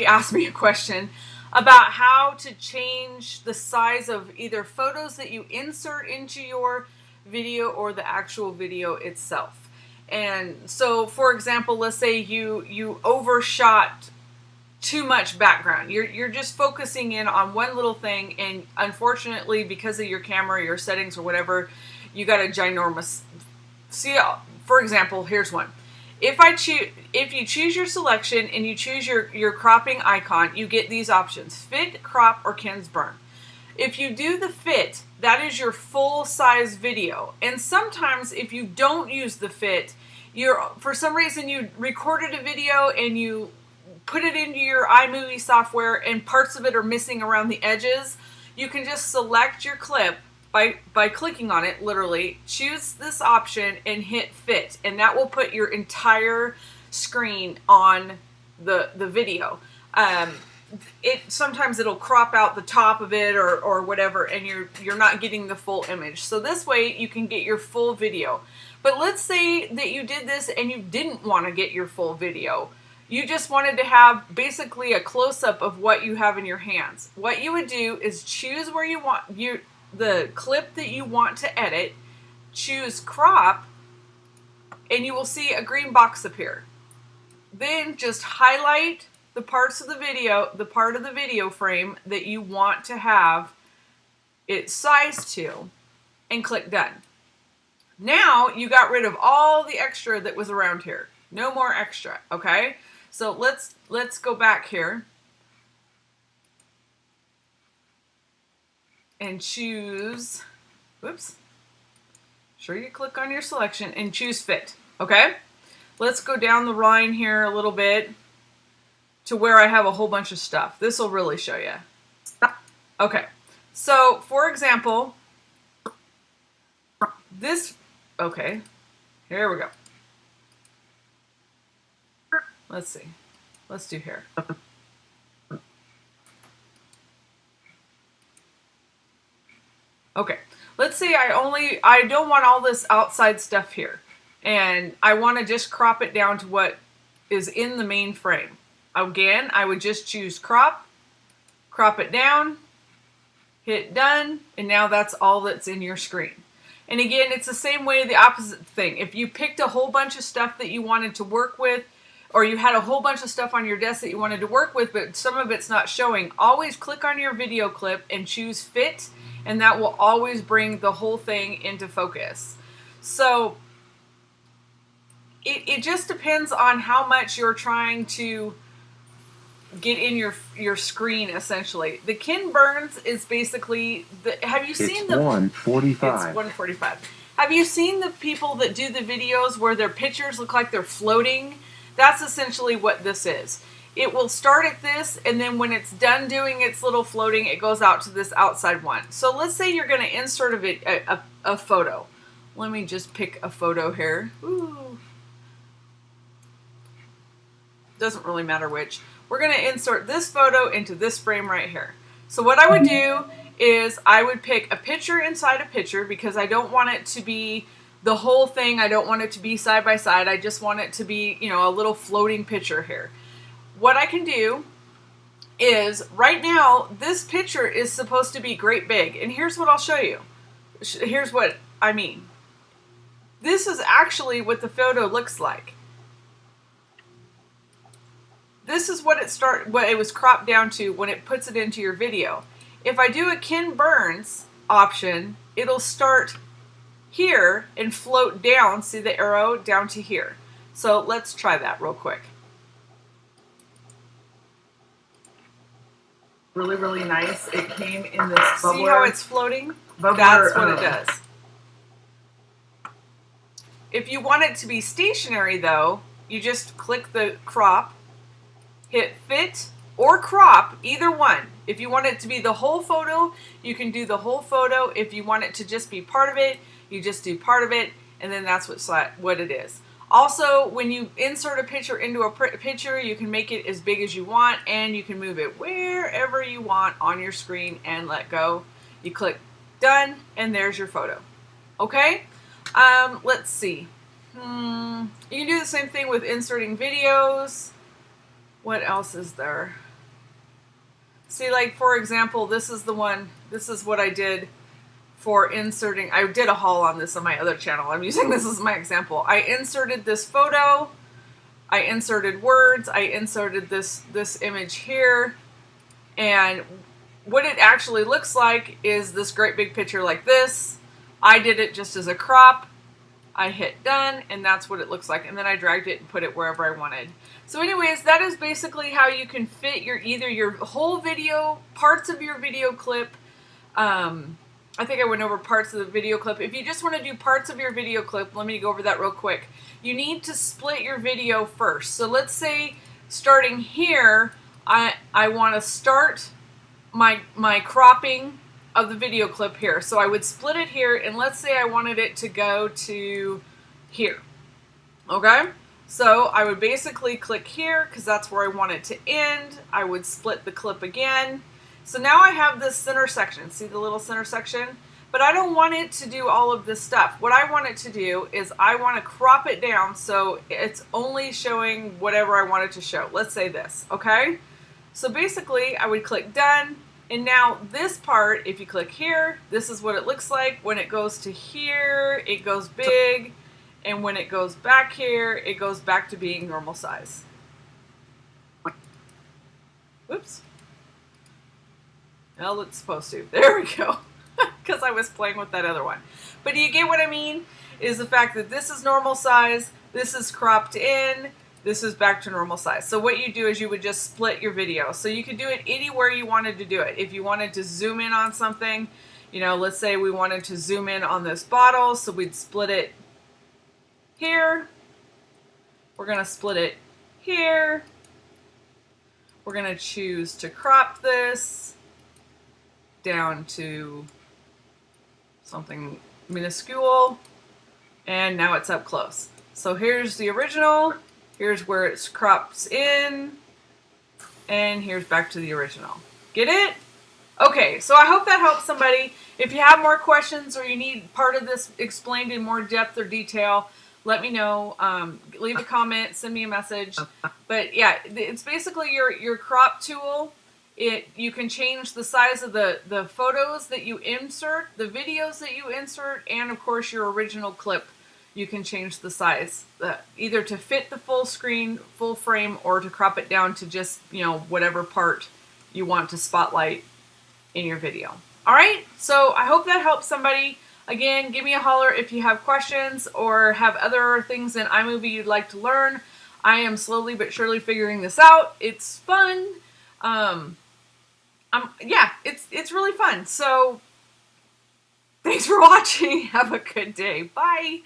asked me a question about how to change the size of either photos that you insert into your video or the actual video itself. And so, for example, let's say you overshot too much background. You're just focusing in on one little thing, and unfortunately, because of your camera, your settings, or whatever, you got a ginormous. See, for example, here's one. If you choose your selection and you choose your cropping icon, you get these options: fit, crop, or KenBurns. If you do the fit, that is your full size video. And sometimes if you don't use the fit, for some reason you recorded a video and you put it into your iMovie software and parts of it are missing around the edges, you can just select your clip by clicking on it, literally, choose this option and hit fit, and that will put your entire screen on the video. Sometimes it'll crop out the top of it or whatever, and you're not getting the full image. So this way you can get your full video. But let's say that you did this and you didn't want to get your full video. You just wanted to have basically a close-up of what you have in your hands. What you would do is choose where you want the clip that you want to edit, choose crop, and you will see a green box appear. Then just highlight the parts of the video, the part of the video frame that you want to have it sized to, and click done. Now you got rid of all the extra that was around here. No more extra, okay? So let's go back here and choose, whoops, sure you click on your selection and choose fit, okay? Let's go down the line here a little bit to where I have a whole bunch of stuff. This will really show you. Okay, so for example, okay, here we go. Let's see, let's do here. Okay, let's say I don't want all this outside stuff here, and I want to just crop it down to what is in the main frame. Again, I would just choose crop it down, hit done, and now that's all that's in your screen. And again, it's the same way, the opposite thing. If you picked a whole bunch of stuff that you wanted to work with, or you had a whole bunch of stuff on your desk that you wanted to work with, but some of it's not showing, always click on your video clip and choose fit, and that will always bring the whole thing into focus. So it just depends on how much you're trying to get in your screen, essentially. The KenBurns is basically have you seen the 1:45? It's 1:45. Have you seen the people that do the videos where their pictures look like they're floating? That's essentially what this is. It will start at this, and then when it's done doing its little floating, it goes out to this outside one. So let's say you're going to insert a photo. Let me just pick a photo here. Ooh. Doesn't really matter which. We're going to insert this photo into this frame right here. So what I would do is I would pick a picture inside a picture, because I don't want it to be the whole thing. I don't want it to be side by side. I just want it to be, a little floating picture here. What I can do is, right now, this picture is supposed to be great big. And here's what I'll show you. Here's what I mean. This is actually what the photo looks like. This is what it was cropped down to when it puts it into your video. If I do a KenBurns option, it'll start here and float down, see the arrow, down to here. So let's try that real quick. Really, really nice. It came in this bubbler. See how it's floating? That's what it does. If you want it to be stationary, though, you just click the crop, hit fit or crop, either one. If you want it to be the whole photo, you can do the whole photo. If you want it to just be part of it, you just do part of it, and then that's what it is. Also, when you insert a picture into a picture, you can make it as big as you want, and you can move it wherever you want on your screen and let go. You click done, and there's your photo. Okay? Let's see. You can do the same thing with inserting videos. What else is there? See, like, for example, this is the one, this is what I did for inserting. I did a haul on this on my other channel. I'm using this as my example. I inserted this photo, I inserted words, I inserted this image here, and what it actually looks like is this great big picture like this. I did it just as a crop. I hit done, and that's what it looks like. And then I dragged it and put it wherever I wanted. So anyways, that is basically how you can fit either your whole video, parts of your video clip. I think I went over parts of the video clip. If you just want to do parts of your video clip, let me go over that real quick. You need to split your video first. So let's say starting here, I want to start my cropping of the video clip here. So I would split it here, and let's say I wanted it to go to here. Okay? So I would basically click here because that's where I want it to end. I would split the clip again. So now I have this center section. See the little center section? But I don't want it to do all of this stuff. What I want it to do is I want to crop it down so it's only showing whatever I want it to show. Let's say this, okay? So basically I would click done, and now this part, if you click here, this is what it looks like. When it goes to here, it goes big, and when it goes back here, it goes back to being normal size. Whoops. Well, it's supposed to. There we go. Because I was playing with that other one. But do you get what I mean? Is the fact that this is normal size, this is cropped in, this is back to normal size. So what you do is you would just split your video. So you could do it anywhere you wanted to do it. If you wanted to zoom in on something, you know, let's say we wanted to zoom in on this bottle, so we'd split it here. We're going to split it here. We're going to choose to crop this down to something minuscule, and now it's up close. So here's the original, here's where it crops in, and here's back to the original. Get it? Okay, so I hope that helps somebody. If you have more questions or you need part of this explained in more depth or detail, let me know. Leave a comment, send me a message. But yeah, it's basically your crop tool. You can change the size of the photos that you insert, the videos that you insert, and of course your original clip. You can change the size, either to fit the full screen, full frame, or to crop it down to just, you know, whatever part you want to spotlight in your video. All right, so I hope that helps somebody. Again, give me a holler if you have questions or have other things in iMovie you'd like to learn. I am slowly but surely figuring this out. It's fun. Yeah, it's really fun. So thanks for watching. Have a good day. Bye.